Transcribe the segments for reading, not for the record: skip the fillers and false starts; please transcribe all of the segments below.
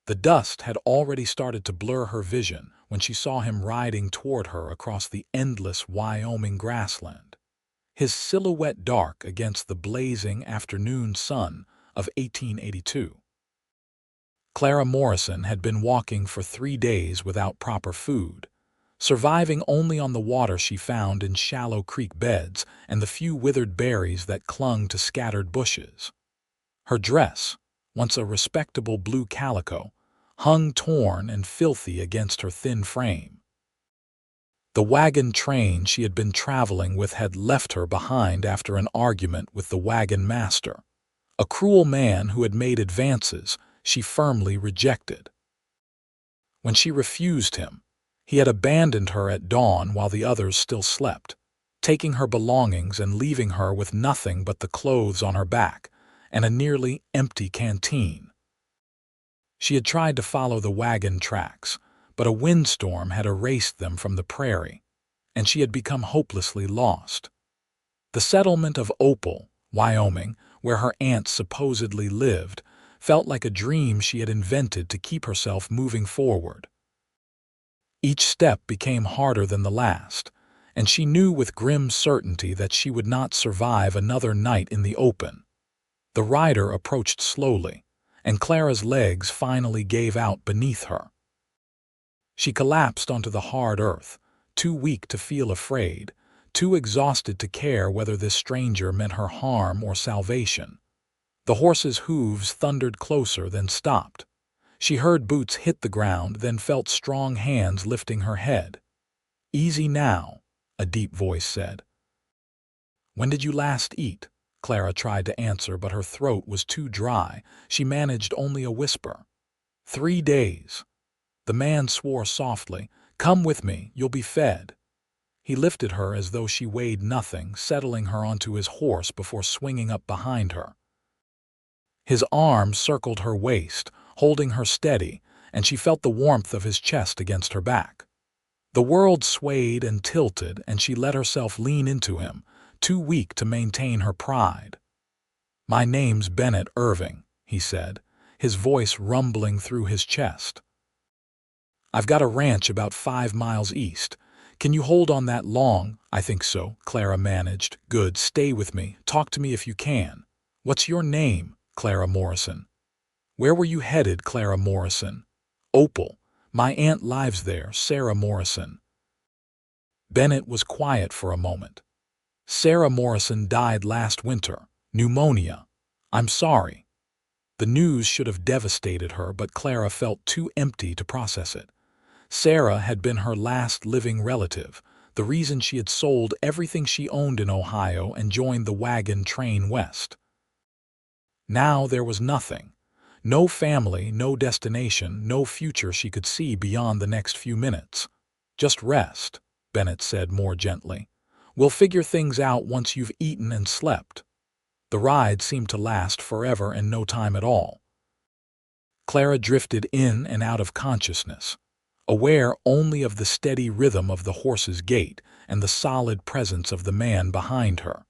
The dust had already started to blur her vision when she saw him riding toward her across the endless Wyoming grassland, his silhouette dark against the blazing afternoon sun of 1882. Clara Morrison had been walking for 3 days without proper food, surviving only on the water she found in shallow creek beds and the few withered berries that clung to scattered bushes. Her dress, once a respectable blue calico, hung torn and filthy against her thin frame. The wagon train she had been traveling with had left her behind after an argument with the wagon master, a cruel man who had made advances she firmly rejected. When she refused him, he had abandoned her at dawn while the others still slept, taking her belongings and leaving her with nothing but the clothes on her back and a nearly empty canteen. She had tried to follow the wagon tracks, but a windstorm had erased them from the prairie, and she had become hopelessly lost. The settlement of Opal, Wyoming, where her aunt supposedly lived, felt like a dream she had invented to keep herself moving forward. Each step became harder than the last, and she knew with grim certainty that she would not survive another night in the open. The rider approached slowly, and Clara's legs finally gave out beneath her. She collapsed onto the hard earth, too weak to feel afraid, too exhausted to care whether this stranger meant her harm or salvation. The horse's hooves thundered closer, then stopped. She heard boots hit the ground, then felt strong hands lifting her head. "Easy now," a deep voice said. "When did you last eat?" Clara tried to answer, but her throat was too dry. She managed only a whisper. 3 days. The man swore softly. "Come with me, you'll be fed." He lifted her as though she weighed nothing, settling her onto his horse before swinging up behind her. His arm circled her waist, holding her steady, and she felt the warmth of his chest against her back. The world swayed and tilted, and she let herself lean into him, too weak to maintain her pride. "My name's Bennett Irving," he said, his voice rumbling through his chest. "I've got a ranch about 5 miles east. Can you hold on that long?" "I think so," Clara managed. "Good, stay with me. Talk to me if you can." "What's your name?" "Clara Morrison." "Where were you headed?" "Clara Morrison." "Opal. My aunt lives there, Sarah Morrison." Bennett was quiet for a moment. "Sarah Morrison died last winter. Pneumonia. I'm sorry." The news should have devastated her, but Clara felt too empty to process it. Sarah had been her last living relative, the reason she had sold everything she owned in Ohio and joined the wagon train west. Now there was nothing. No family, no destination, no future she could see beyond the next few minutes. "Just rest," Bennett said more gently. "We'll figure things out once you've eaten and slept." The ride seemed to last forever and no time at all. Clara drifted in and out of consciousness, aware only of the steady rhythm of the horse's gait and the solid presence of the man behind her.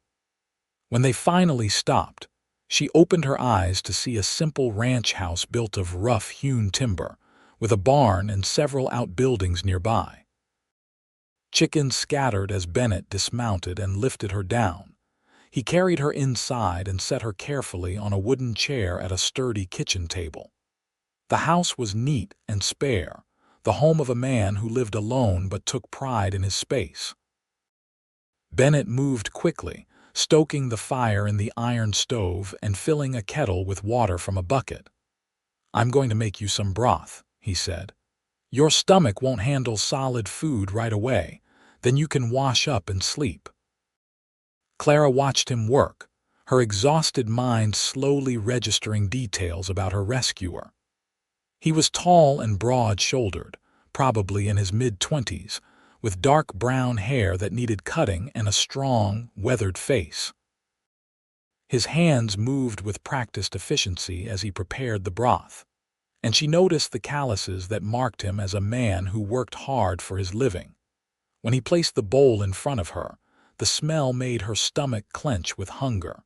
When they finally stopped, she opened her eyes to see a simple ranch house built of rough-hewn timber, with a barn and several outbuildings nearby. Chickens scattered as Bennett dismounted and lifted her down. He carried her inside and set her carefully on a wooden chair at a sturdy kitchen table. The house was neat and spare, the home of a man who lived alone but took pride in his space. Bennett moved quickly, stoking the fire in the iron stove and filling a kettle with water from a bucket. "I'm going to make you some broth," he said. "Your stomach won't handle solid food right away. Then you can wash up and sleep." Clara watched him work, her exhausted mind slowly registering details about her rescuer. He was tall and broad-shouldered, probably in his mid-20s, with dark brown hair that needed cutting and a strong, weathered face. His hands moved with practiced efficiency as he prepared the broth, and she noticed the calluses that marked him as a man who worked hard for his living. When he placed the bowl in front of her, the smell made her stomach clench with hunger.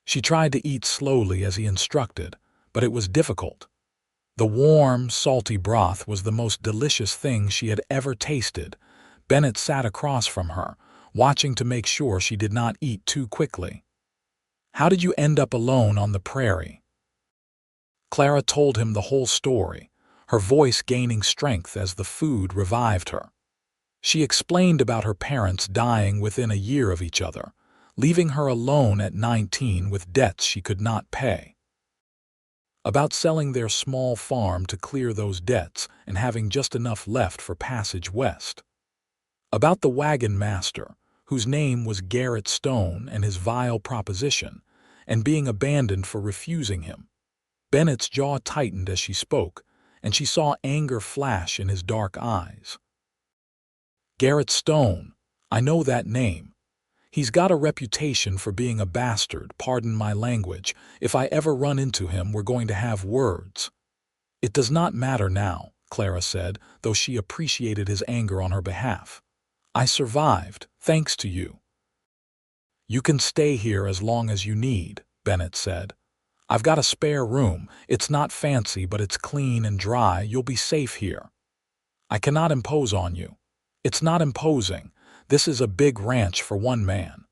She tried to eat slowly as he instructed, but it was difficult. The warm, salty broth was the most delicious thing she had ever tasted. Bennett sat across from her, watching to make sure she did not eat too quickly. "How did you end up alone on the prairie?" Clara told him the whole story, her voice gaining strength as the food revived her. She explained about her parents dying within a year of each other, leaving her alone at 19 with debts she could not pay. About selling their small farm to clear those debts and having just enough left for passage west. About the wagon master, whose name was Garrett Stone, and his vile proposition, and being abandoned for refusing him. Bennett's jaw tightened as she spoke, and she saw anger flash in his dark eyes. "Garrett Stone, I know that name. He's got a reputation for being a bastard, pardon my language. If I ever run into him, we're going to have words." "It does not matter now," Clara said, though she appreciated his anger on her behalf. "I survived, thanks to you." "You can stay here as long as you need," Bennett said. "I've got a spare room. It's not fancy, but it's clean and dry. You'll be safe here." "I cannot impose on you." "It's not imposing. This is a big ranch for one man."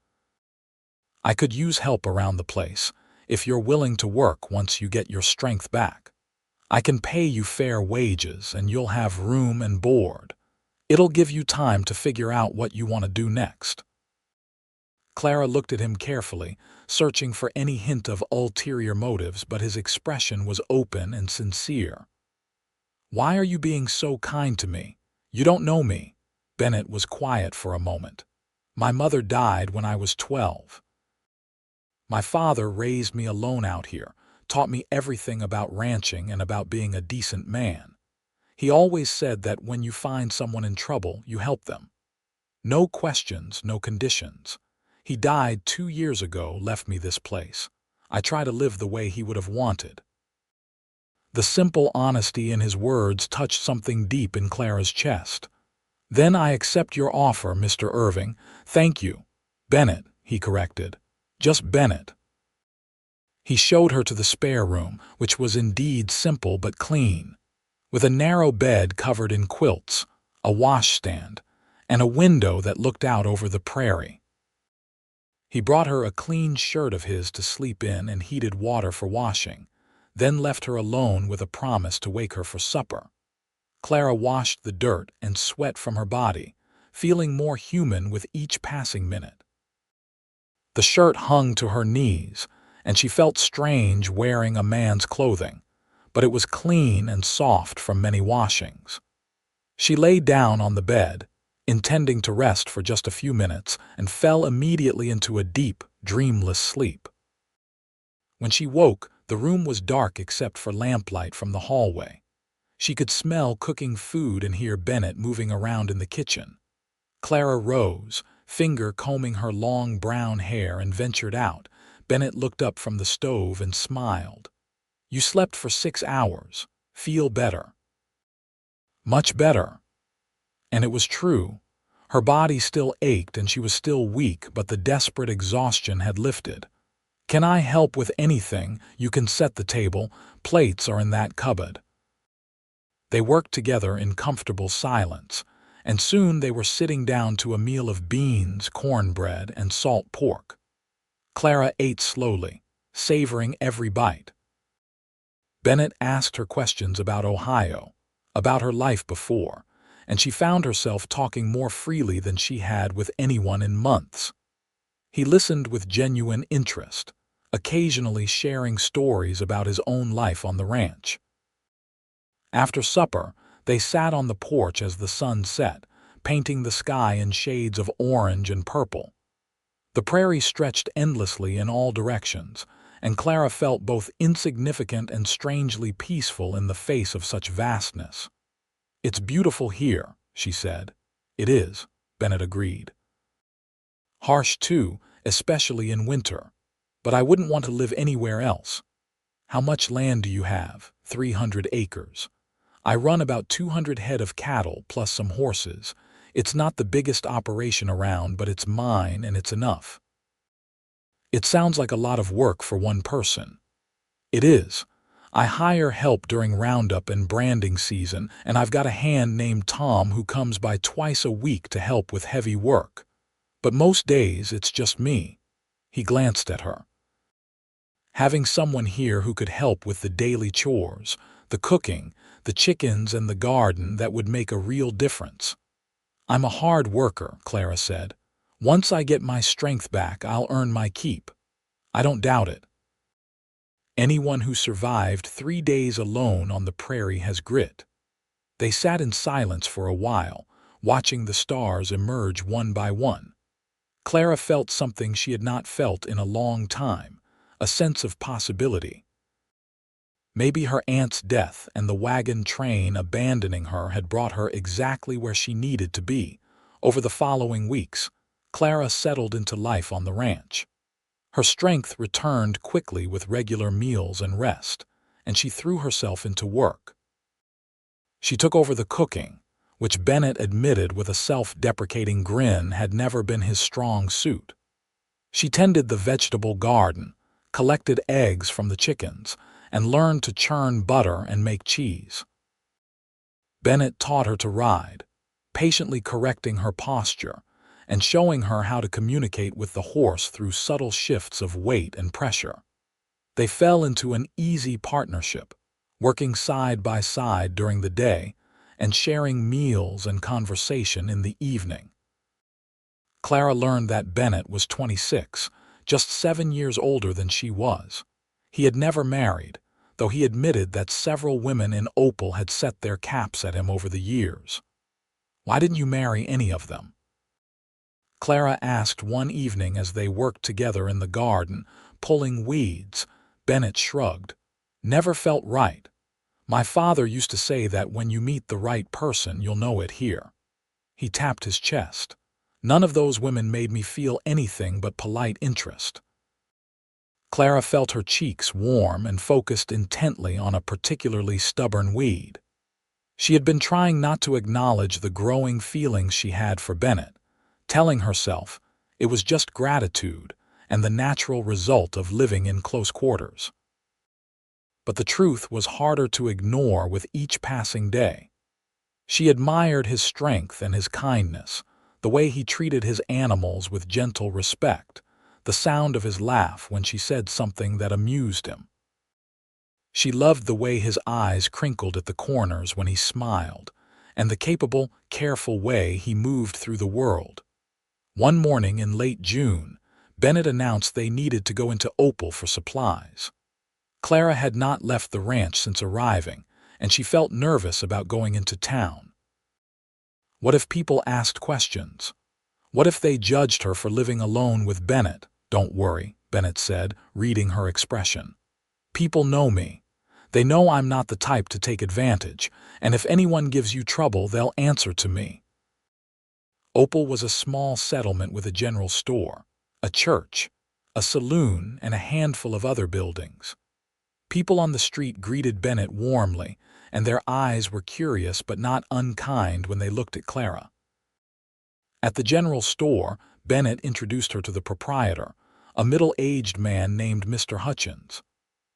"I could use help around the place, if you're willing to work once you get your strength back. I can pay you fair wages and you'll have room and board. It'll give you time to figure out what you want to do next." Clara looked at him carefully, searching for any hint of ulterior motives, but his expression was open and sincere. "Why are you being so kind to me? You don't know me." Bennett was quiet for a moment. "My mother died when I was 12. My father raised me alone out here, taught me everything about ranching and about being a decent man. He always said that when you find someone in trouble, you help them. No questions, no conditions. He died 2 years ago, left me this place. I try to live the way he would have wanted." The simple honesty in his words touched something deep in Clara's chest. "Then I accept your offer, Mr. Irving. Thank you." "Bennett," he corrected. "Just Bennett." He showed her to the spare room, which was indeed simple but clean, with a narrow bed covered in quilts, a washstand, and a window that looked out over the prairie. He brought her a clean shirt of his to sleep in and heated water for washing, then left her alone with a promise to wake her for supper. Clara washed the dirt and sweat from her body, feeling more human with each passing minute. The shirt hung to her knees, and she felt strange wearing a man's clothing, but it was clean and soft from many washings. She lay down on the bed, intending to rest for just a few minutes, and fell immediately into a deep, dreamless sleep. When she woke, the room was dark except for lamplight from the hallway. She could smell cooking food and hear Bennett moving around in the kitchen. Clara rose, finger combing her long brown hair, and ventured out. Bennett looked up from the stove and smiled. "You slept for 6 hours. Feel better?" "Much better." And it was true. Her body still ached and she was still weak, but the desperate exhaustion had lifted. "Can I help with anything? You can set the table. Plates are in that cupboard." They worked together in comfortable silence, and soon they were sitting down to a meal of beans, cornbread, and salt pork. Clara ate slowly, savoring every bite. Bennett asked her questions about Ohio, about her life before, and she found herself talking more freely than she had with anyone in months. He listened with genuine interest, occasionally sharing stories about his own life on the ranch. After supper, they sat on the porch as the sun set, painting the sky in shades of orange and purple. The prairie stretched endlessly in all directions, and Clara felt both insignificant and strangely peaceful in the face of such vastness. "It's beautiful here," she said. "It is," Bennett agreed. "Harsh too, especially in winter. But I wouldn't want to live anywhere else." "How much land do you have?" 300 acres. "I run about 200 head of cattle plus some horses. It's not the biggest operation around, but it's mine and it's enough." "It sounds like a lot of work for one person." "It is. I hire help during roundup and branding season, and I've got a hand named Tom who comes by twice a week to help with heavy work. But most days it's just me." He glanced at her. "Having someone here who could help with the daily chores, the cooking, the chickens and the garden, that would make a real difference." "I'm a hard worker," Clara said. "Once I get my strength back, I'll earn my keep." "I don't doubt it. Anyone who survived 3 days alone on the prairie has grit." They sat in silence for a while, watching the stars emerge one by one. Clara felt something she had not felt in a long time, a sense of possibility. Maybe her aunt's death and the wagon train abandoning her had brought her exactly where she needed to be. Over the following weeks, Clara settled into life on the ranch. Her strength returned quickly with regular meals and rest, and she threw herself into work. She took over the cooking, which Bennett admitted with a self-deprecating grin had never been his strong suit. She tended the vegetable garden, collected eggs from the chickens, and learned to churn butter and make cheese. Bennett taught her to ride, patiently correcting her posture and showing her how to communicate with the horse through subtle shifts of weight and pressure. They fell into an easy partnership, working side by side during the day and sharing meals and conversation in the evening. Clara learned that Bennett was 26, just 7 years older than she was. He had never married, though he admitted that several women in Opal had set their caps at him over the years. "Why didn't you marry any of them?" Clara asked one evening as they worked together in the garden, pulling weeds. Bennett shrugged. "Never felt right. My father used to say that when you meet the right person, you'll know it here." He tapped his chest. "None of those women made me feel anything but polite interest." Clara felt her cheeks warm and focused intently on a particularly stubborn weed. She had been trying not to acknowledge the growing feelings she had for Bennett, telling herself it was just gratitude and the natural result of living in close quarters. But the truth was harder to ignore with each passing day. She admired his strength and his kindness, the way he treated his animals with gentle respect, the sound of his laugh when she said something that amused him. She loved the way his eyes crinkled at the corners when he smiled, and the capable, careful way he moved through the world. One morning in late June, Bennett announced they needed to go into Opal for supplies. Clara had not left the ranch since arriving, and she felt nervous about going into town. What if people asked questions? What if they judged her for living alone with Bennett? "Don't worry," Bennett said, reading her expression. "People know me. They know I'm not the type to take advantage, and if anyone gives you trouble, they'll answer to me." Opal was a small settlement with a general store, a church, a saloon, and a handful of other buildings. People on the street greeted Bennett warmly, and their eyes were curious but not unkind when they looked at Clara. At the general store, Bennett introduced her to the proprietor, a middle-aged man named Mr. Hutchins.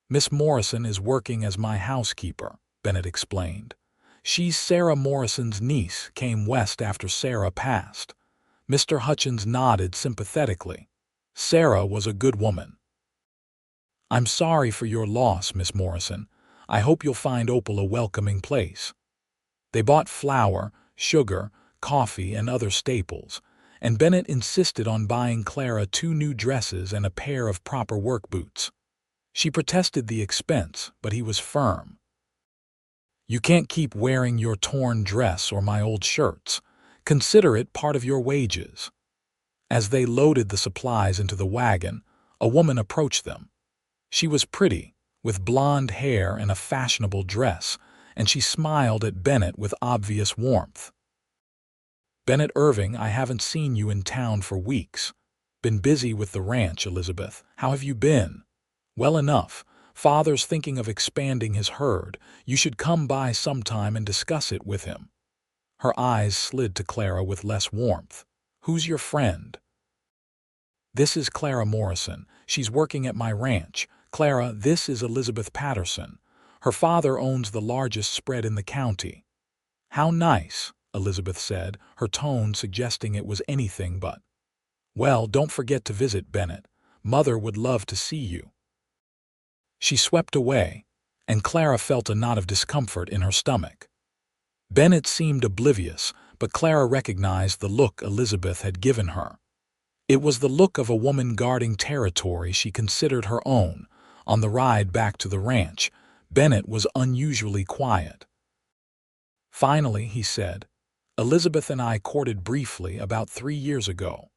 "Miss Morrison is working as my housekeeper," Bennett explained. "She's Sarah Morrison's niece, came west after Sarah passed." Mr. Hutchins nodded sympathetically. "Sarah was a good woman." "I'm sorry for your loss, Miss Morrison. I hope you'll find Opal a welcoming place." They bought flour, sugar, coffee, and other staples, and Bennett insisted on buying Clara 2 new dresses and a pair of proper work boots. She protested the expense, but he was firm. "You can't keep wearing your torn dress or my old shirts. Consider it part of your wages." As they loaded the supplies into the wagon, a woman approached them. She was pretty, with blonde hair and a fashionable dress, and she smiled at Bennett with obvious warmth. "Bennett Irving, I haven't seen you in town for weeks. Been busy with the ranch, Elizabeth. How have you been?" "Well enough. Father's thinking of expanding his herd. You should come by sometime and discuss it with him." Her eyes slid to Clara with less warmth. "Who's your friend?" "This is Clara Morrison. She's working at my ranch. Clara, this is Elizabeth Patterson. Her father owns the largest spread in the county." "How nice," Elizabeth said, her tone suggesting it was anything but. "Well, don't forget to visit Bennett. Mother would love to see you." She swept away, and Clara felt a knot of discomfort in her stomach. Bennett seemed oblivious, but Clara recognized the look Elizabeth had given her. It was the look of a woman guarding territory she considered her own. On the ride back to the ranch, Bennett was unusually quiet. "Finally," he said, "Elizabeth and I courted briefly about 3 years ago.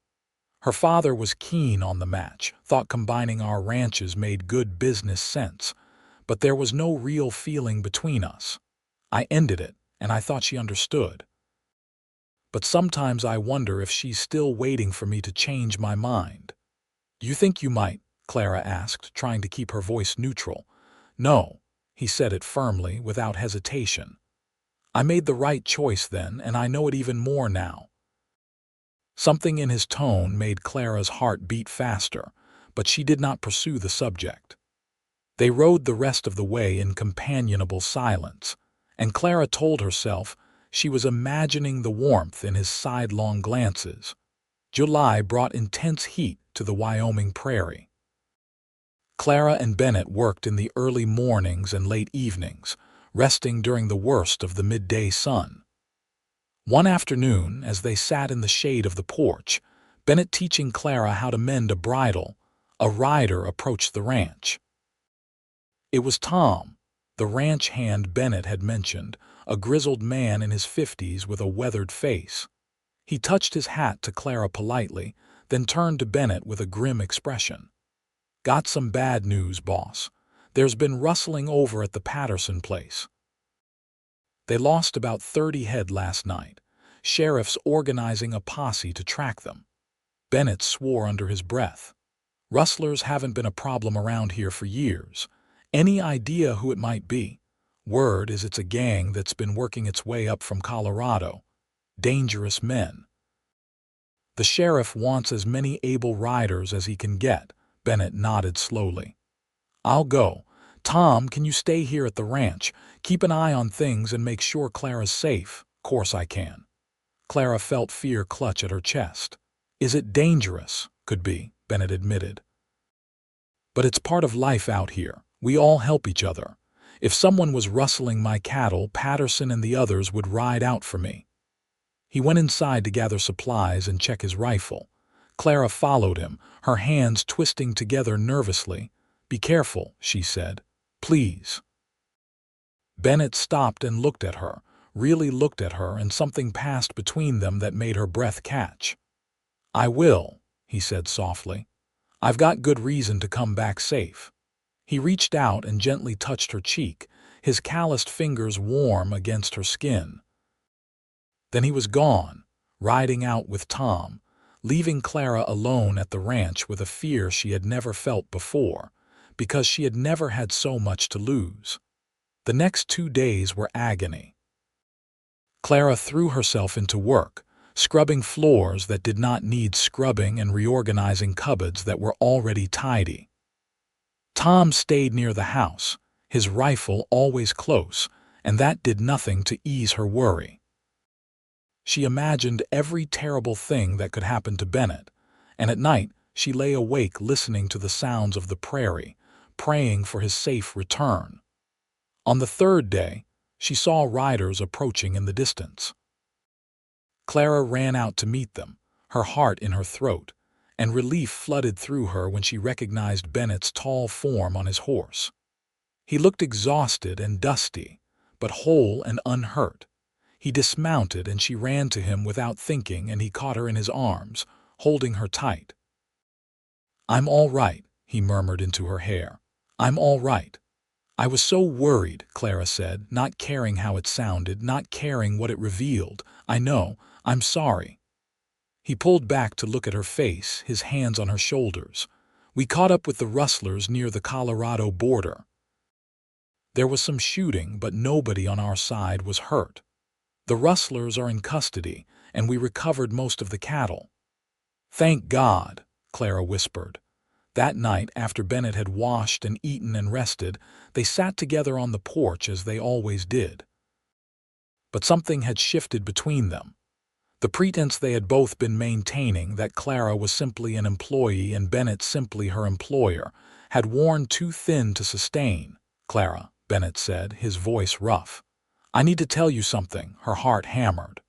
Her father was keen on the match, thought combining our ranches made good business sense, but there was no real feeling between us. I ended it, and I thought she understood. But sometimes I wonder if she's still waiting for me to change my mind." "You think you might?" Clara asked, trying to keep her voice neutral. "No," he said it firmly, without hesitation. "I made the right choice then, and I know it even more now." Something in his tone made Clara's heart beat faster, but she did not pursue the subject. They rode the rest of the way in companionable silence, and Clara told herself she was imagining the warmth in his sidelong glances. July brought intense heat to the Wyoming prairie. Clara and Bennett worked in the early mornings and late evenings, resting during the worst of the midday sun. One afternoon, as they sat in the shade of the porch, Bennett teaching Clara how to mend a bridle, a rider approached the ranch. It was Tom, the ranch hand Bennett had mentioned, a grizzled man in his 50s with a weathered face. He touched his hat to Clara politely, then turned to Bennett with a grim expression. "Got some bad news, boss. There's been rustling over at the Patterson place. They lost about 30 head last night. Sheriff's organizing a posse to track them." Bennett swore under his breath. "Rustlers haven't been a problem around here for years. Any idea who it might be?" "Word is it's a gang that's been working its way up from Colorado. Dangerous men." "The sheriff wants as many able riders as he can get," Bennett nodded slowly. "I'll go. Tom, can you stay here at the ranch? Keep an eye on things and make sure Clara's safe." "Course I can." Clara felt fear clutch at her chest. "Is it dangerous?" "Could be," Bennett admitted. "But it's part of life out here. We all help each other. If someone was rustling my cattle, Patterson and the others would ride out for me." He went inside to gather supplies and check his rifle. Clara followed him, her hands twisting together nervously. "Be careful," she said. "Please." Bennett stopped and looked at her, really looked at her, and something passed between them that made her breath catch. "I will," he said softly. "I've got good reason to come back safe." He reached out and gently touched her cheek, his calloused fingers warm against her skin. Then he was gone, riding out with Tom, leaving Clara alone at the ranch with a fear she had never felt before, because she had never had so much to lose. The next 2 days were agony. Clara threw herself into work, scrubbing floors that did not need scrubbing and reorganizing cupboards that were already tidy. Tom stayed near the house, his rifle always close, and that did nothing to ease her worry. She imagined every terrible thing that could happen to Bennett, and at night she lay awake listening to the sounds of the prairie, praying for his safe return. On the 3rd day, she saw riders approaching in the distance. Clara ran out to meet them, her heart in her throat, and relief flooded through her when she recognized Bennett's tall form on his horse. He looked exhausted and dusty, but whole and unhurt. He dismounted and she ran to him without thinking, and he caught her in his arms, holding her tight. "I'm all right," he murmured into her hair. "I'm all right." "I was so worried," Clara said, not caring how it sounded, not caring what it revealed. "I know. I'm sorry." He pulled back to look at her face, his hands on her shoulders. "We caught up with the rustlers near the Colorado border. There was some shooting, but nobody on our side was hurt. The rustlers are in custody, and we recovered most of the cattle." "Thank God," Clara whispered. That night, after Bennett had washed and eaten and rested, they sat together on the porch as they always did. But something had shifted between them. The pretense they had both been maintaining, that Clara was simply an employee and Bennett simply her employer, had worn too thin to sustain. "Clara," Bennett said, his voice rough. "I need to tell you something," her heart hammered.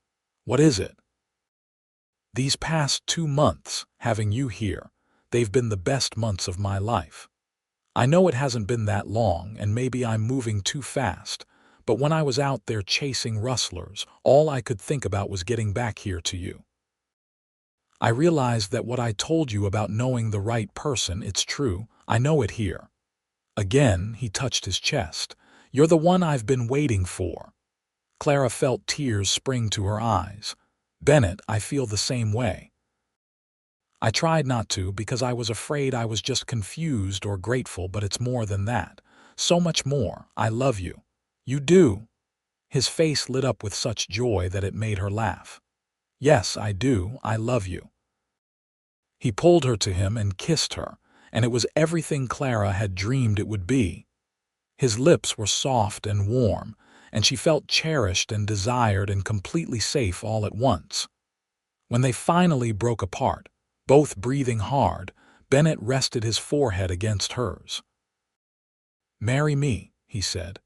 "What is it?" "These past 2 months, having you here, they've been the best months of my life. I know it hasn't been that long, and maybe I'm moving too fast, but when I was out there chasing rustlers, all I could think about was getting back here to you. I realized that what I told you about knowing the right person, it's true. I know it here." Again, he touched his chest. "You're the one I've been waiting for." Clara felt tears spring to her eyes. "Bennett, I feel the same way. I tried not to because I was afraid I was just confused or grateful, but it's more than that. So much more. I love you." "You do?" His face lit up with such joy that it made her laugh. "Yes, I do. I love you." He pulled her to him and kissed her, and it was everything Clara had dreamed it would be. His lips were soft and warm, and she felt cherished and desired and completely safe all at once. When they finally broke apart, both breathing hard, Bennett rested his forehead against hers. "Marry me," he said.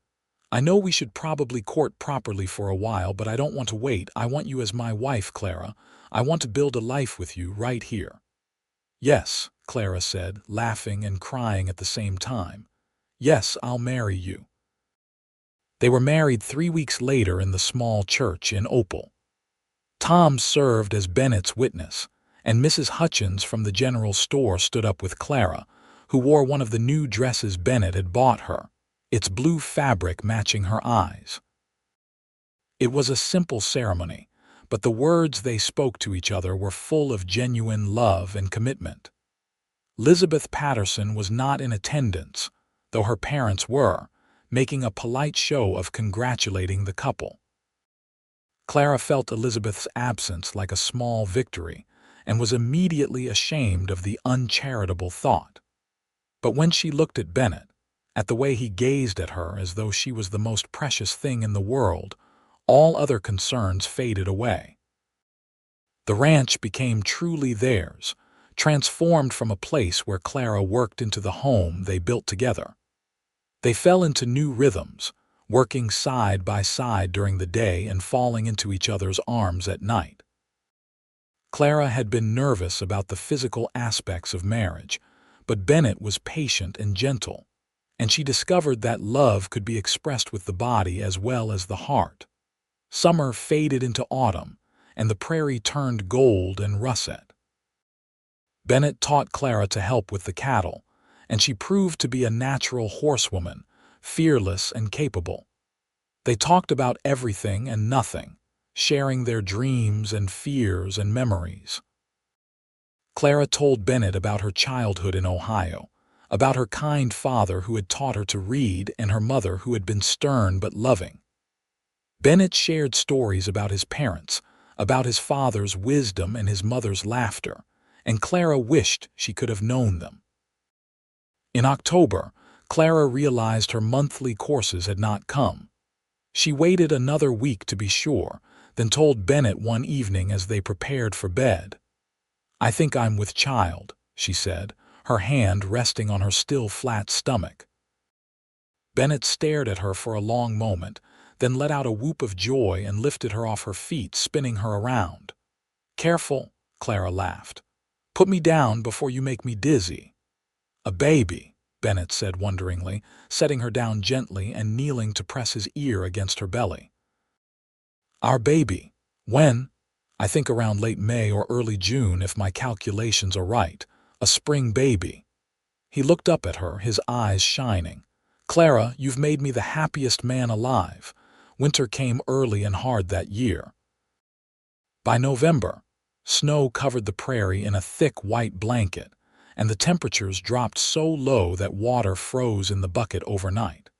"I know we should probably court properly for a while, but I don't want to wait. I want you as my wife, Clara. I want to build a life with you right here." "Yes," Clara said, laughing and crying at the same time. "Yes, I'll marry you." They were married 3 weeks later in the small church in Opal. Tom served as Bennett's witness, and Mrs. Hutchins from the general store stood up with Clara, who wore one of the new dresses Bennett had bought her, its blue fabric matching her eyes. It was a simple ceremony, but the words they spoke to each other were full of genuine love and commitment. Elizabeth Patterson was not in attendance, though her parents were, making a polite show of congratulating the couple. Clara felt Elizabeth's absence like a small victory, and was immediately ashamed of the uncharitable thought. But when she looked at Bennett, at the way he gazed at her as though she was the most precious thing in the world, all other concerns faded away. The ranch became truly theirs, transformed from a place where Clara worked into the home they built together. They fell into new rhythms, working side by side during the day and falling into each other's arms at night. Clara had been nervous about the physical aspects of marriage, but Bennett was patient and gentle, and she discovered that love could be expressed with the body as well as the heart. Summer faded into autumn, and the prairie turned gold and russet. Bennett taught Clara to help with the cattle, and she proved to be a natural horsewoman, fearless and capable. They talked about everything and nothing, sharing their dreams and fears and memories. Clara told Bennett about her childhood in Ohio, about her kind father who had taught her to read and her mother who had been stern but loving. Bennett shared stories about his parents, about his father's wisdom and his mother's laughter, and Clara wished she could have known them. In October, Clara realized her monthly courses had not come. She waited another week to be sure, then told Bennett one evening as they prepared for bed. "I think I'm with child," she said, her hand resting on her still flat stomach. Bennett stared at her for a long moment, then let out a whoop of joy and lifted her off her feet, spinning her around. "Careful," Clara laughed. "Put me down before you make me dizzy." "A baby," Bennett said wonderingly, setting her down gently and kneeling to press his ear against her belly. "Our baby. When?" "I think around late May or early June if my calculations are right. A spring baby." He looked up at her, his eyes shining. "Clara, you've made me the happiest man alive." Winter came early and hard that year. By November, snow covered the prairie in a thick white blanket, and the temperatures dropped so low that water froze in the bucket overnight.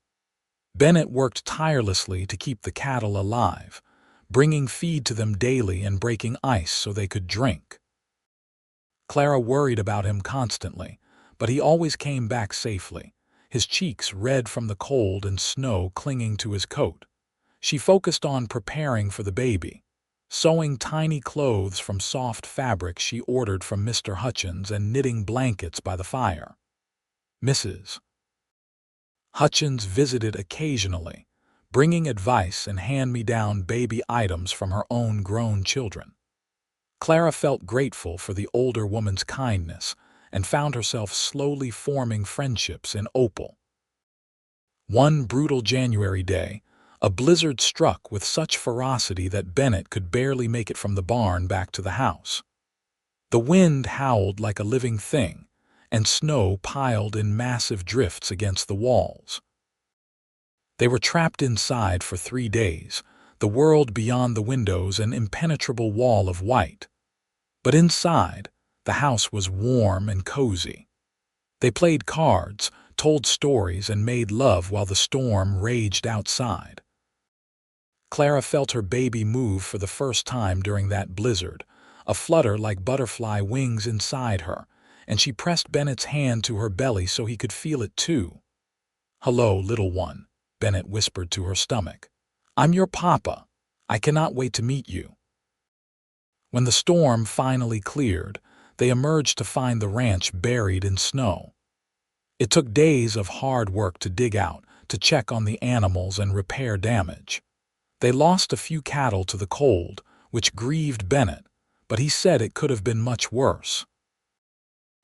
Bennett worked tirelessly to keep the cattle alive, bringing feed to them daily and breaking ice so they could drink. Clara worried about him constantly, but he always came back safely, his cheeks red from the cold and snow clinging to his coat. She focused on preparing for the baby, sewing tiny clothes from soft fabric she ordered from Mr. Hutchins and knitting blankets by the fire. Mrs. Hutchins visited occasionally, bringing advice and hand-me-down baby items from her own grown children. Clara felt grateful for the older woman's kindness and found herself slowly forming friendships in Opal. One brutal January day, a blizzard struck with such ferocity that Bennett could barely make it from the barn back to the house. The wind howled like a living thing, and snow piled in massive drifts against the walls. They were trapped inside for 3 days, the world beyond the windows an impenetrable wall of white. But inside, the house was warm and cozy. They played cards, told stories, and made love while the storm raged outside. Clara felt her baby move for the first time during that blizzard, a flutter like butterfly wings inside her, and she pressed Bennett's hand to her belly so he could feel it too. "Hello, little one," Bennett whispered to her stomach. "I'm your papa. I cannot wait to meet you." When the storm finally cleared, they emerged to find the ranch buried in snow. It took days of hard work to dig out, to check on the animals and repair damage. They lost a few cattle to the cold, which grieved Bennett, but he said it could have been much worse.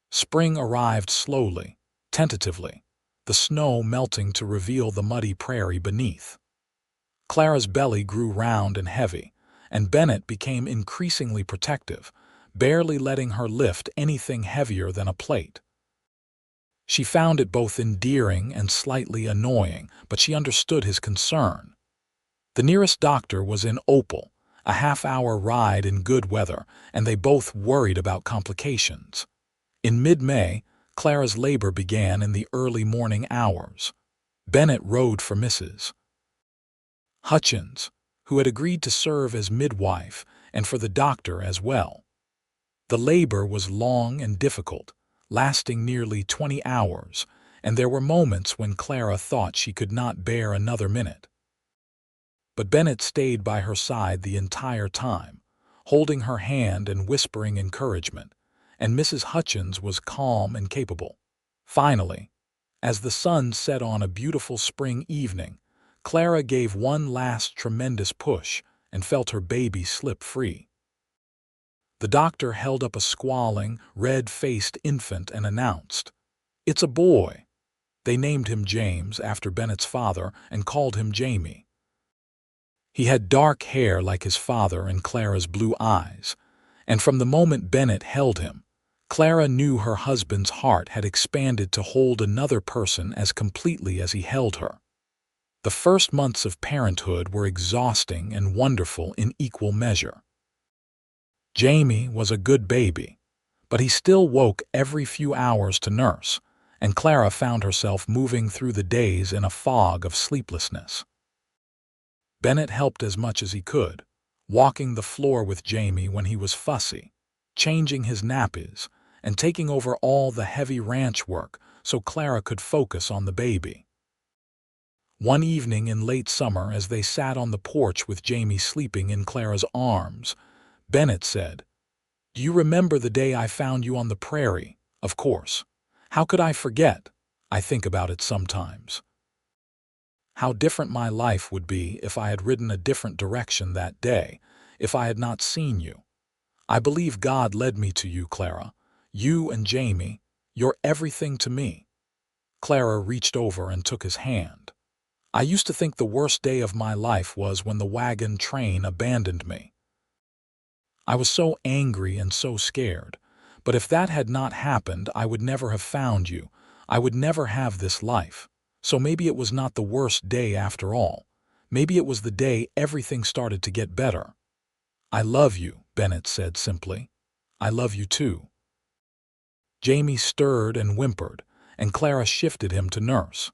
Spring arrived slowly, tentatively, the snow melting to reveal the muddy prairie beneath. Clara's belly grew round and heavy, and Bennett became increasingly protective, barely letting her lift anything heavier than a plate. She found it both endearing and slightly annoying, but she understood his concern. The nearest doctor was in Opal, a half-hour ride in good weather, and they both worried about complications. In mid-May, Clara's labor began in the early morning hours. Bennett rode for Mrs. Hutchins, who had agreed to serve as midwife, and for the doctor as well. The labor was long and difficult, lasting nearly 20 hours, and there were moments when Clara thought she could not bear another minute. But Bennett stayed by her side the entire time, holding her hand and whispering encouragement, and Mrs. Hutchins was calm and capable. Finally, as the sun set on a beautiful spring evening, Clara gave one last tremendous push and felt her baby slip free. The doctor held up a squalling, red-faced infant and announced, "It's a boy." They named him James after Bennett's father and called him Jamie. He had dark hair like his father and Clara's blue eyes, and from the moment Bennett held him, Clara knew her husband's heart had expanded to hold another person as completely as he held her. The first months of parenthood were exhausting and wonderful in equal measure. Jamie was a good baby, but he still woke every few hours to nurse, and Clara found herself moving through the days in a fog of sleeplessness. Bennett helped as much as he could, walking the floor with Jamie when he was fussy, changing his nappies, and taking over all the heavy ranch work so Clara could focus on the baby. One evening in late summer, as they sat on the porch with Jamie sleeping in Clara's arms, Bennett said, "Do you remember the day I found you on the prairie? Of course. How could I forget? I think about it sometimes. How different my life would be if I had ridden a different direction that day, if I had not seen you. I believe God led me to you, Clara. You and Jamie, you're everything to me." Clara reached over and took his hand. "I used to think the worst day of my life was when the wagon train abandoned me. I was so angry and so scared, but if that had not happened, I would never have found you. I would never have this life. So maybe it was not the worst day after all. Maybe it was the day everything started to get better." "I love you," Bennett said simply. "I love you too." Jamie stirred and whimpered, and Clara shifted him to nurse.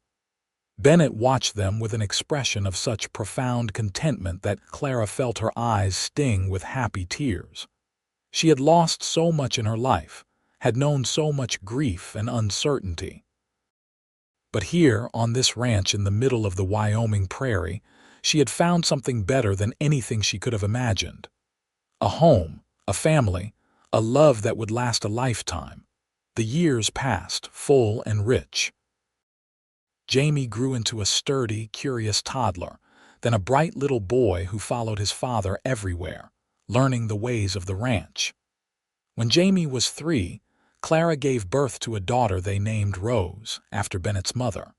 Bennett watched them with an expression of such profound contentment that Clara felt her eyes sting with happy tears. She had lost so much in her life, had known so much grief and uncertainty. But here, on this ranch in the middle of the Wyoming prairie, she had found something better than anything she could have imagined. A home, a family, a love that would last a lifetime. The years passed, full and rich. Jamie grew into a sturdy, curious toddler, then a bright little boy who followed his father everywhere, learning the ways of the ranch. When Jamie was 3, Clara gave birth to a daughter they named Rose, after Bennett's mother.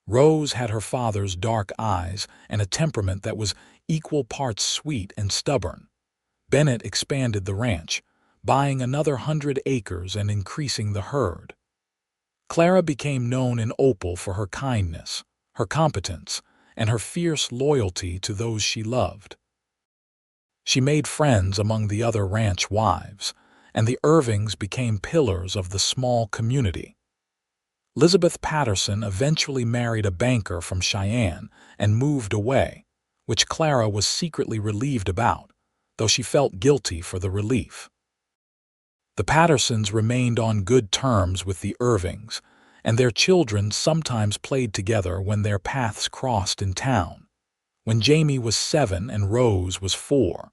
Rose had her father's dark eyes and a temperament that was equal parts sweet and stubborn. Bennett expanded the ranch, buying another 100 acres and increasing the herd. Clara became known in Opal for her kindness, her competence, and her fierce loyalty to those she loved. She made friends among the other ranch wives, and the Irvings became pillars of the small community. Elizabeth Patterson eventually married a banker from Cheyenne and moved away, which Clara was secretly relieved about, though she felt guilty for the relief. The Pattersons remained on good terms with the Irvings, and their children sometimes played together when their paths crossed in town. When Jamie was 7 and Rose was 4,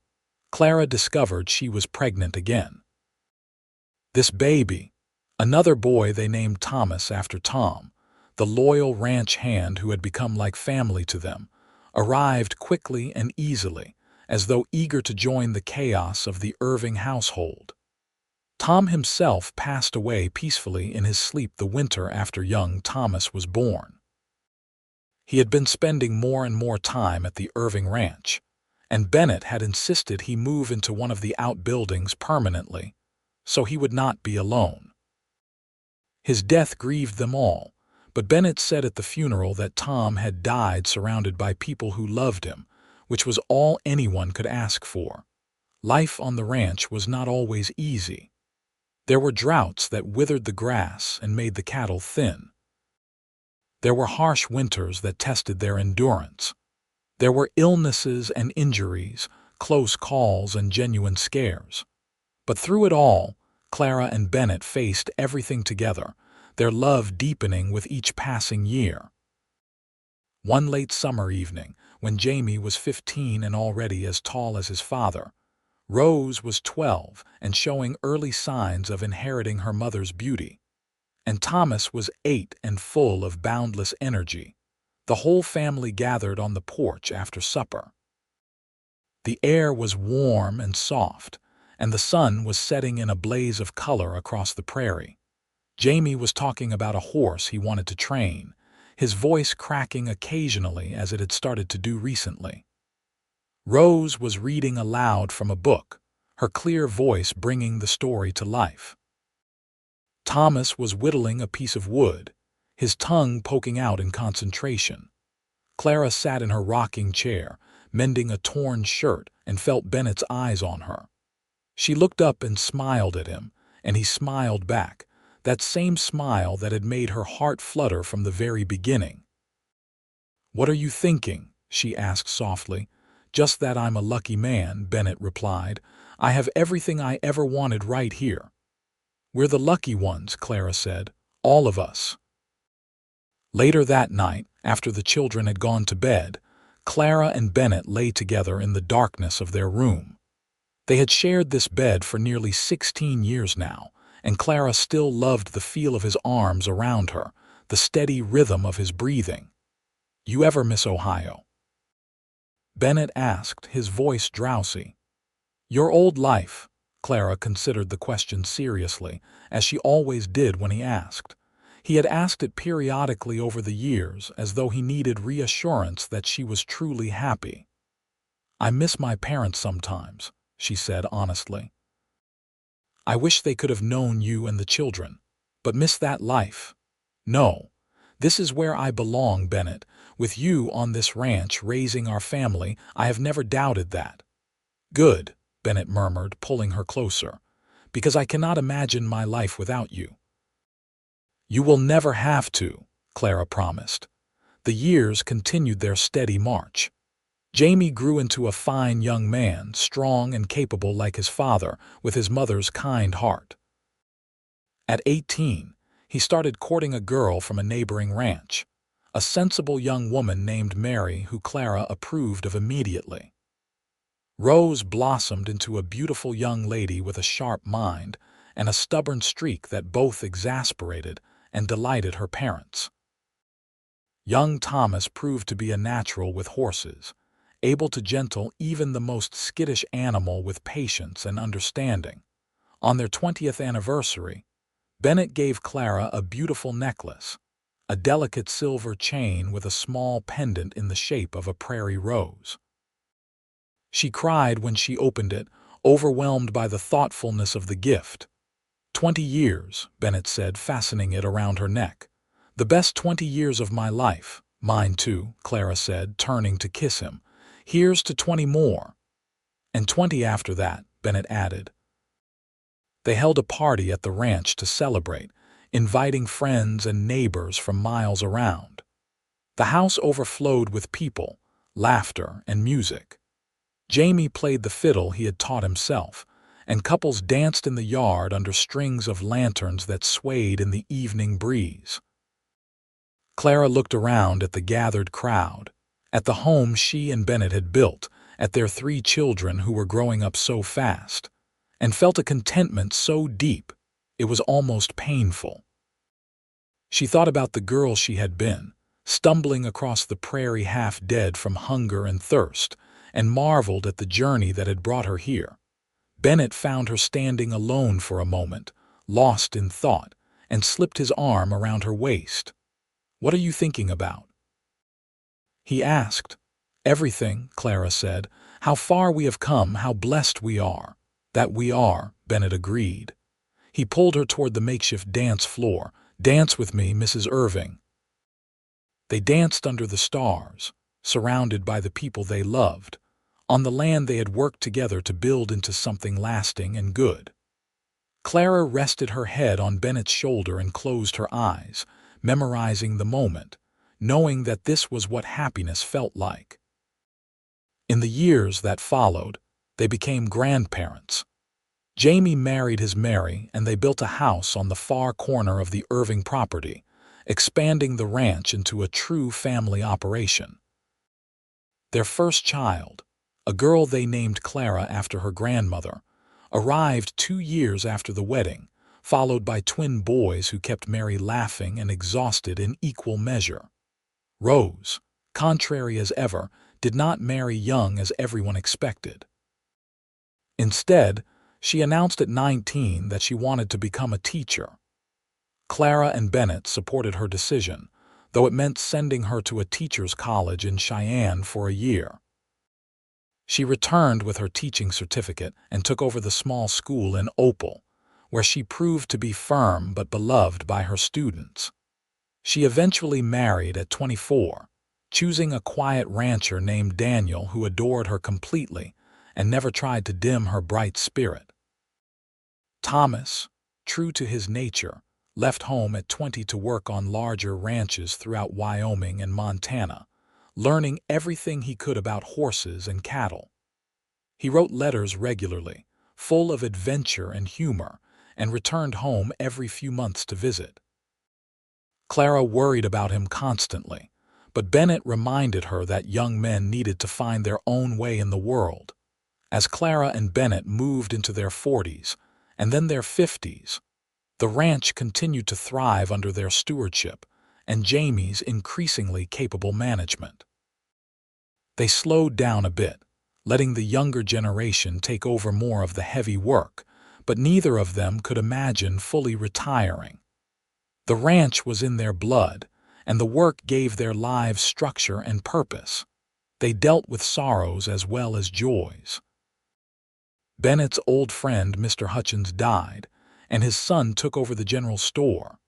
Clara discovered she was pregnant again. This baby, another boy they named Thomas after Tom, the loyal ranch hand who had become like family to them, arrived quickly and easily, as though eager to join the chaos of the Irving household. Tom himself passed away peacefully in his sleep the winter after young Thomas was born. He had been spending more and more time at the Irving ranch, and Bennett had insisted he move into one of the outbuildings permanently, so he would not be alone. His death grieved them all, but Bennett said at the funeral that Tom had died surrounded by people who loved him, which was all anyone could ask for. Life on the ranch was not always easy. There were droughts that withered the grass and made the cattle thin. There were harsh winters that tested their endurance. There were illnesses and injuries, close calls and genuine scares. But through it all, Clara and Bennett faced everything together, their love deepening with each passing year. One late summer evening, when Jamie was 15 and already as tall as his father, Rose was 12 and showing early signs of inheriting her mother's beauty, and Thomas was 8 and full of boundless energy. The whole family gathered on the porch after supper. The air was warm and soft, and the sun was setting in a blaze of color across the prairie. Jamie was talking about a horse he wanted to train, his voice cracking occasionally as it had started to do recently. Rose was reading aloud from a book, her clear voice bringing the story to life. Thomas was whittling a piece of wood, his tongue poking out in concentration. Clara sat in her rocking chair, mending a torn shirt, and felt Bennett's eyes on her. She looked up and smiled at him, and he smiled back, that same smile that had made her heart flutter from the very beginning. "What are you thinking?" she asked softly. "Just that I'm a lucky man," Bennett replied. "I have everything I ever wanted right here." "We're the lucky ones," Clara said. "All of us." Later that night, after the children had gone to bed, Clara and Bennett lay together in the darkness of their room. They had shared this bed for nearly 16 years now, and Clara still loved the feel of his arms around her, the steady rhythm of his breathing. "You ever miss Ohio?" Bennett asked, his voice drowsy. "Your old life." Clara considered the question seriously, as she always did when he asked. He had asked it periodically over the years, as though he needed reassurance that she was truly happy. "I miss my parents sometimes," she said honestly. "I wish they could have known you and the children, but miss that life. No, this is where I belong, Bennett. With you on this ranch raising our family, I have never doubted that." "Good," Bennett murmured, pulling her closer, "because I cannot imagine my life without you." "You will never have to," Clara promised. The years continued their steady march. Jamie grew into a fine young man, strong and capable like his father, with his mother's kind heart. At 18, he started courting a girl from a neighboring ranch, a sensible young woman named Mary who Clara approved of immediately. Rose blossomed into a beautiful young lady with a sharp mind and a stubborn streak that both exasperated and delighted her parents. Young Thomas proved to be a natural with horses, able to gentle even the most skittish animal with patience and understanding. On their 20th anniversary, Bennett gave Clara a beautiful necklace, a delicate silver chain with a small pendant in the shape of a prairie rose. She cried when she opened it, overwhelmed by the thoughtfulness of the gift. 20 years, Bennett said, fastening it around her neck. The best 20 years of my life. Mine too, Clara said, turning to kiss him. Here's to 20 more. And 20 after that, Bennett added. They held a party at the ranch to celebrate, inviting friends and neighbors from miles around. The house overflowed with people, laughter, and music. Jamie played the fiddle he had taught himself, and couples danced in the yard under strings of lanterns that swayed in the evening breeze. Clara looked around at the gathered crowd, at the home she and Bennett had built, at their 3 children who were growing up so fast, and felt a contentment so deep it was almost painful. She thought about the girl she had been, stumbling across the prairie half dead from hunger and thirst, and marveled at the journey that had brought her here. Bennett found her standing alone for a moment, lost in thought, and slipped his arm around her waist. "What are you thinking about?" he asked. "Everything," Clara said. "How far we have come, how blessed we are." "That we are," Bennett agreed. He pulled her toward the makeshift dance floor. "Dance with me, Mrs. Irving." They danced under the stars, surrounded by the people they loved, on the land they had worked together to build into something lasting and good. Clara rested her head on Bennett's shoulder and closed her eyes, memorizing the moment, knowing that this was what happiness felt like. In the years that followed, they became grandparents. Jamie married his Mary, and they built a house on the far corner of the Irving property, expanding the ranch into a true family operation. Their first child, a girl they named Clara after her grandmother, arrived 2 years after the wedding, followed by twin boys who kept Mary laughing and exhausted in equal measure. Rose, contrary as ever, did not marry young as everyone expected. Instead, she announced at 19 that she wanted to become a teacher. Clara and Bennett supported her decision, though it meant sending her to a teacher's college in Cheyenne for a year. She returned with her teaching certificate and took over the small school in Opal, where she proved to be firm but beloved by her students. She eventually married at 24, choosing a quiet rancher named Daniel who adored her completely and never tried to dim her bright spirit. Thomas, true to his nature, left home at 20 to work on larger ranches throughout Wyoming and Montana, learning everything he could about horses and cattle. He wrote letters regularly, full of adventure and humor, and returned home every few months to visit. Clara worried about him constantly, but Bennett reminded her that young men needed to find their own way in the world. As Clara and Bennett moved into their 40s, and then their 50s, the ranch continued to thrive under their stewardship and Jamie's increasingly capable management. They slowed down a bit, letting the younger generation take over more of the heavy work, but neither of them could imagine fully retiring. The ranch was in their blood, and the work gave their lives structure and purpose. They dealt with sorrows as well as joys. Bennett's old friend, Mr. Hutchins, died, and his son took over the general store.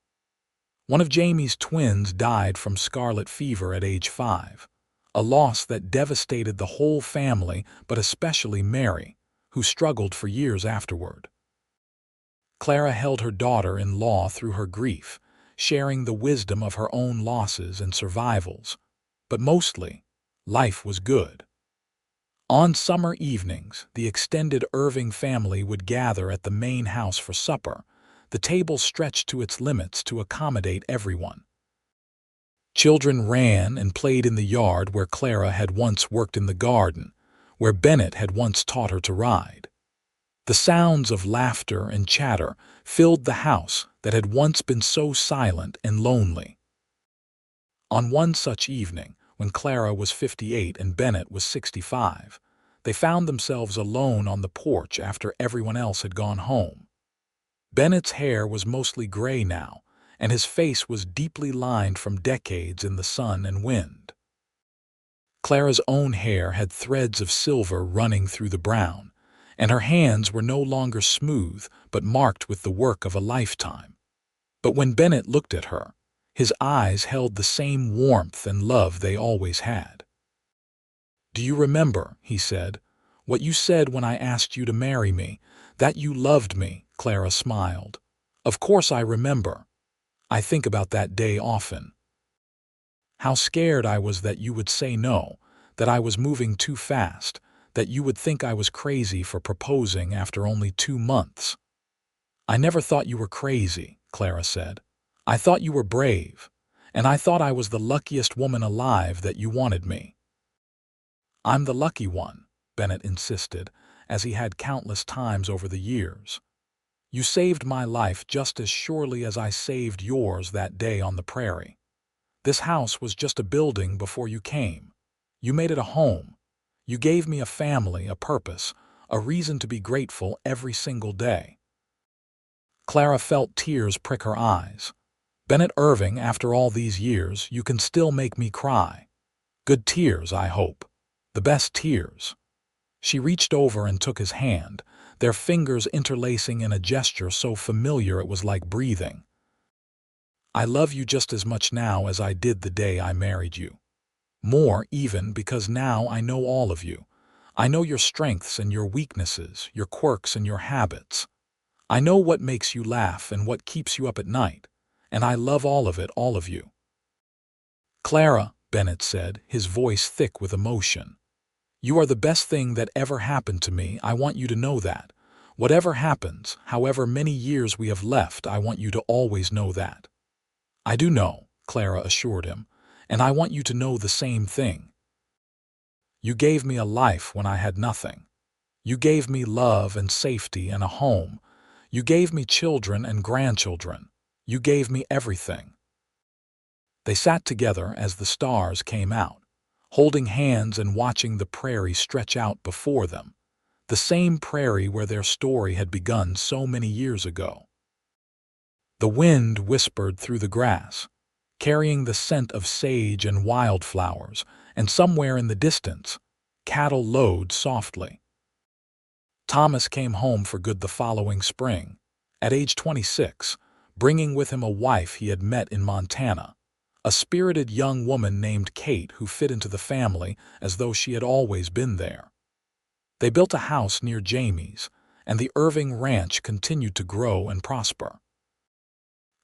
One of Jamie's twins died from scarlet fever at age 5, a loss that devastated the whole family, but especially Mary, who struggled for years afterward. Clara held her daughter-in-law through her grief, sharing the wisdom of her own losses and survivals, but mostly, life was good. On summer evenings, the extended Irving family would gather at the main house for supper, The table stretched to its limits to accommodate everyone. Children ran and played in the yard where Clara had once worked in the garden, where Bennett had once taught her to ride. The sounds of laughter and chatter filled the house that had once been so silent and lonely. On one such evening, when Clara was 58 and Bennett was 65, they found themselves alone on the porch after everyone else had gone home. Bennett's hair was mostly gray now, and his face was deeply lined from decades in the sun and wind. Clara's own hair had threads of silver running through the brown, and her hands were no longer smooth but marked with the work of a lifetime. But when Bennett looked at her, his eyes held the same warmth and love they always had. "Do you remember," he said, "what you said when I asked you to marry me, that you loved me?" Clara smiled. "Of course I remember. I think about that day often. How scared I was that you would say no, that I was moving too fast, that you would think I was crazy for proposing after only 2 months." "I never thought you were crazy," Clara said. "I thought you were brave, and I thought I was the luckiest woman alive that you wanted me." "I'm the lucky one," Bennett insisted, as he had countless times over the years. "You saved my life just as surely as I saved yours that day on the prairie. This house was just a building before you came. You made it a home. You gave me a family, a purpose, a reason to be grateful every single day." Clara felt tears prick her eyes. "Bennett Irving, after all these years, you can still make me cry. Good tears, I hope. The best tears." She reached over and took his hand, their fingers interlacing in a gesture so familiar it was like breathing. "I love you just as much now as I did the day I married you. More, even, because now I know all of you. I know your strengths and your weaknesses, your quirks and your habits. I know what makes you laugh and what keeps you up at night, and I love all of it, all of you." "Clara," Bennett said, his voice thick with emotion, "you are the best thing that ever happened to me. I want you to know that. Whatever happens, however many years we have left, I want you to always know that." "I do know," Clara assured him, "and I want you to know the same thing. You gave me a life when I had nothing. You gave me love and safety and a home. You gave me children and grandchildren. You gave me everything." They sat together as the stars came out, holding hands and watching the prairie stretch out before them, the same prairie where their story had begun so many years ago. The wind whispered through the grass, carrying the scent of sage and wildflowers, and somewhere in the distance, cattle lowed softly. Thomas came home for good the following spring, at age 26, bringing with him a wife he had met in Montana, a spirited young woman named Kate who fit into the family as though she had always been there. They built a house near Jamie's, and the Irving ranch continued to grow and prosper.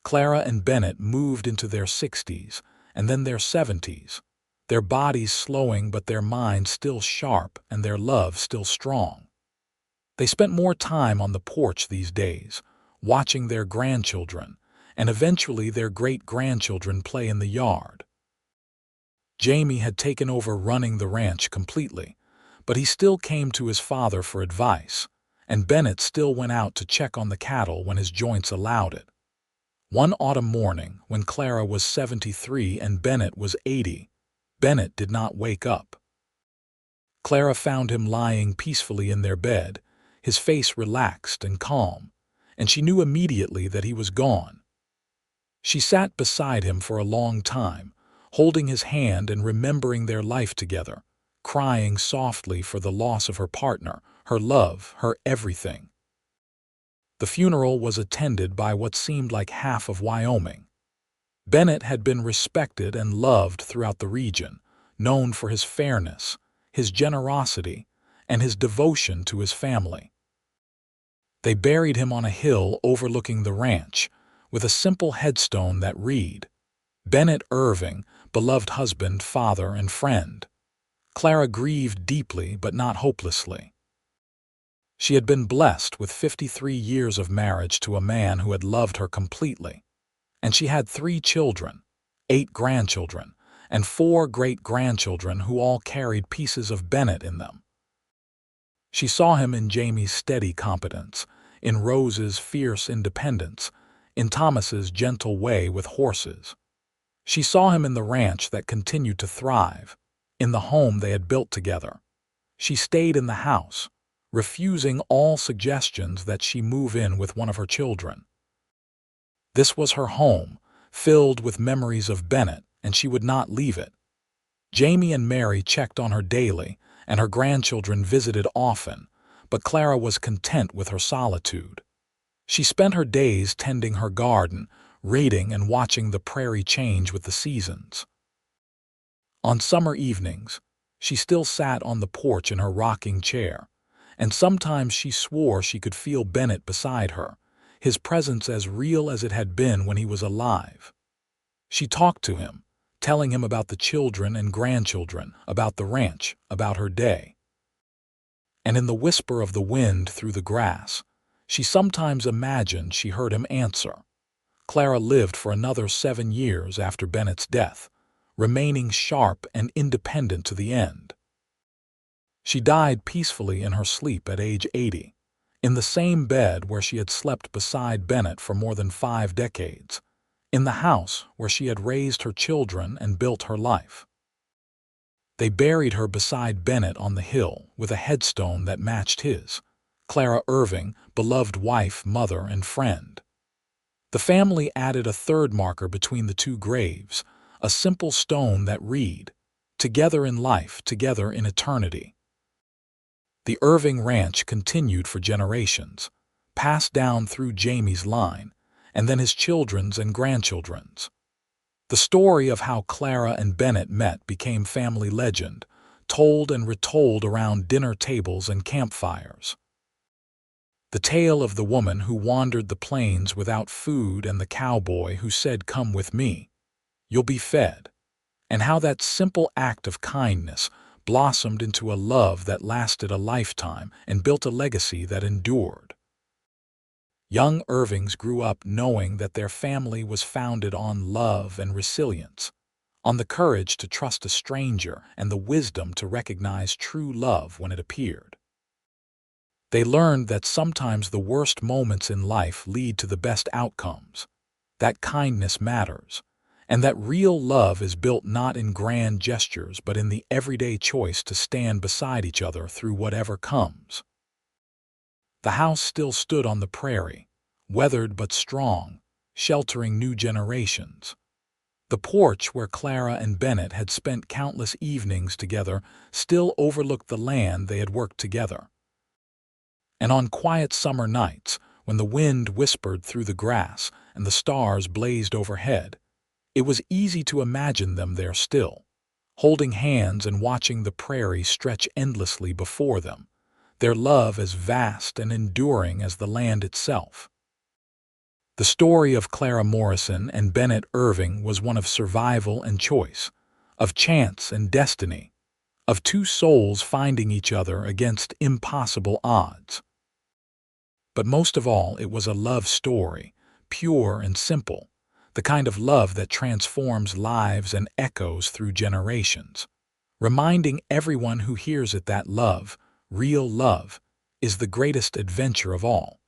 Clara and Bennett moved into their 60s and then their 70s, their bodies slowing but their minds still sharp and their love still strong. They spent more time on the porch these days, watching their grandchildren, and eventually their great-grandchildren play in the yard. Jamie had taken over running the ranch completely, but he still came to his father for advice, and Bennett still went out to check on the cattle when his joints allowed it. One autumn morning, when Clara was 73 and Bennett was 80, Bennett did not wake up. Clara found him lying peacefully in their bed, his face relaxed and calm, and she knew immediately that he was gone. She sat beside him for a long time, holding his hand and remembering their life together, crying softly for the loss of her partner, her love, her everything. The funeral was attended by what seemed like half of Wyoming. Bennett had been respected and loved throughout the region, known for his fairness, his generosity, and his devotion to his family. They buried him on a hill overlooking the ranch, with a simple headstone that read, "Bennett Irving, beloved husband, father, and friend." Clara grieved deeply but not hopelessly. She had been blessed with 53 years of marriage to a man who had loved her completely, and she had 3 children, 8 grandchildren, and 4 great-grandchildren who all carried pieces of Bennett in them. She saw him in Jamie's steady competence, in Rose's fierce independence, in Thomas's gentle way with horses. She saw him in the ranch that continued to thrive, in the home they had built together. She stayed in the house, refusing all suggestions that she move in with one of her children. This was her home, filled with memories of Bennett, and she would not leave it. Jamie and Mary checked on her daily, and her grandchildren visited often, but Clara was content with her solitude. She spent her days tending her garden, reading and watching the prairie change with the seasons. On summer evenings, she still sat on the porch in her rocking chair, and sometimes she swore she could feel Bennett beside her, his presence as real as it had been when he was alive. She talked to him, telling him about the children and grandchildren, about the ranch, about her day. And in the whisper of the wind through the grass, she sometimes imagined she heard him answer. Clara lived for another 7 years after Bennett's death, remaining sharp and independent to the end. She died peacefully in her sleep at age 80, in the same bed where she had slept beside Bennett for more than 5 decades, in the house where she had raised her children and built her life. They buried her beside Bennett on the hill with a headstone that matched his, Clara Irving, beloved wife, mother, and friend. The family added a third marker between the 2 graves, a simple stone that read, "Together in life, together in eternity." The Irving Ranch continued for generations, passed down through Jamie's line, and then his children's and grandchildren's. The story of how Clara and Bennett met became family legend, told and retold around dinner tables and campfires. The tale of the woman who wandered the plains without food and the cowboy who said, "Come with me, you'll be fed," and how that simple act of kindness blossomed into a love that lasted a lifetime and built a legacy that endured. Young Irvings grew up knowing that their family was founded on love and resilience, on the courage to trust a stranger and the wisdom to recognize true love when it appeared. They learned that sometimes the worst moments in life lead to the best outcomes, that kindness matters, and that real love is built not in grand gestures but in the everyday choice to stand beside each other through whatever comes. The house still stood on the prairie, weathered but strong, sheltering new generations. The porch where Clara and Bennett had spent countless evenings together still overlooked the land they had worked together. And on quiet summer nights, when the wind whispered through the grass and the stars blazed overhead, it was easy to imagine them there still, holding hands and watching the prairie stretch endlessly before them, their love as vast and enduring as the land itself. The story of Clara Morrison and Bennett Irving was one of survival and choice, of chance and destiny, of 2 souls finding each other against impossible odds. But most of all, it was a love story, pure and simple, the kind of love that transforms lives and echoes through generations, reminding everyone who hears it that love, real love, is the greatest adventure of all.